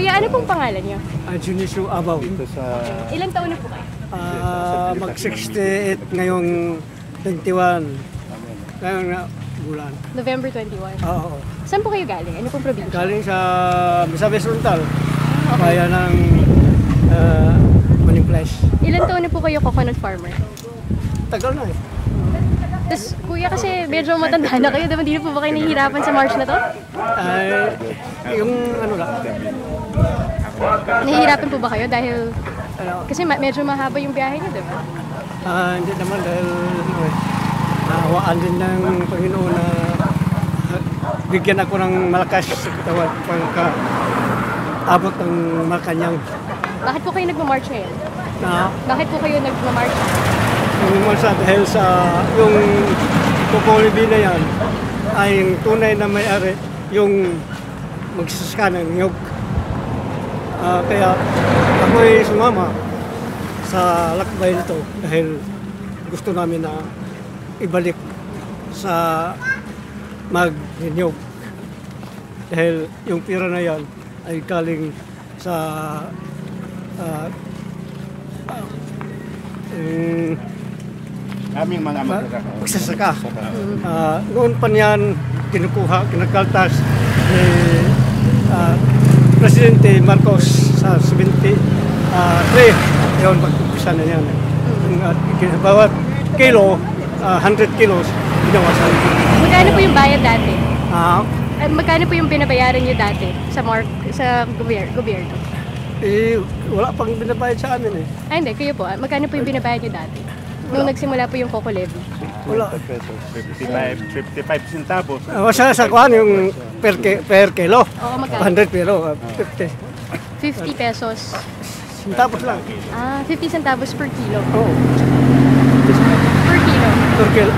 Kuya, ano pong pangalan niyo? Junicio Abaw. Ilang taon na po kayo? Mag-68 ngayong 21. Ngayong bulan. November 21. Oo. Saan po kayo galing? Ano pong probinsya? Galing sa Misamis Oriental. Kaya ng Maning Place. Ilang taon na po kayo coconut farmer? Tagal na eh. Tapos, kuya, kasi medyo matanda na kayo. Diba, di na po ba kayo nahihirapan sa March na to? Yung ano lang. Nahihirapan po ba kayo dahil... Kasi medyo mahaba yung biyahe niyo, diba? Hindi naman dahil nawaan din ng Panginoon na bigyan ako ng malakas sa katawan pagka abot ng Malacanang. Bakit po kayo nagmamarch ngayon? Bakit po kayo nagmamarch? Dahil sa yung Cocolibin na yan ay yung tunay na may-ari yung magsasaka ng niyog. Kaya ako'y sumama sa lakbay nito dahil gusto namin na ibalik sa mag-niyog. Dahil yung pira na yan ay galing sa aming mga magsasaka. Noon pa niyan kinukuha, kinakaltas ni Presidente Marcos sa 73. Yun, pag-umpisa na yan. Bawat kilo, 100 kilos, ginawa sa akin. Magkano po yung bayad dati? Magkano po yung binabayaran niyo dati sa gobyerno? Wala pang binabayad sa amin eh. Hindi, kayo po. Magkano po yung binabayad niyo dati? Nung nagsimula po yung Coco Levy? Wala. 55 centavos. Sa kuhan yung per kilo. Oo, magkano? 100 kilo, 50. 50 pesos. Centavos lang. 50 centavos per kilo. Oo. Per kilo? Per kilo.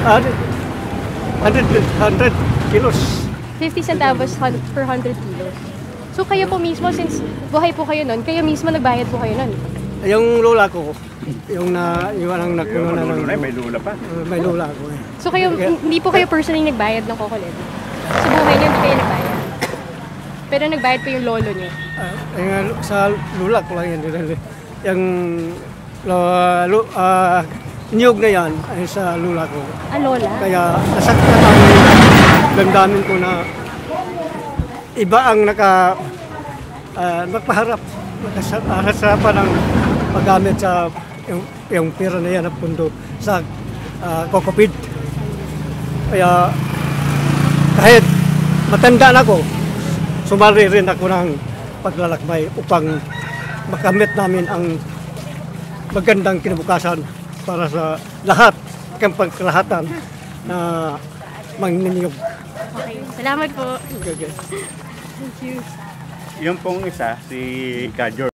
100 kilos. 50 centavos per 100 kilos. So kayo po mismo, since buhay po kayo nun, kayo mismo nagbayad po kayo nun? Yung lola ko, yung ang nakuno na ng... May lula pa. May lola ko eh. So kayo, hindi po kayo personally nagbayad ng Coco Levy? Sa buhay niyo, hindi kayo nagbayad? Pero nagbayad po yung lolo niyo? Sa lola ko lang yan. Yung niyog na yan ay sa lola ko. Lola? Kaya nasaktan ang damdamin ko na iba ang nagpaharap. Nakasarapan ng paggamit sa yung pera na yan na pundo sa Cocopid. Kaya kahit matanda na ako, sumali rin ako ng paglalakbay upang makamit namin ang magandang kinabukasan para sa lahat, ng pagkalahatan na manginiyog. Okay, salamat po. Okay. Thank you. Yung pong isa, si Kajor.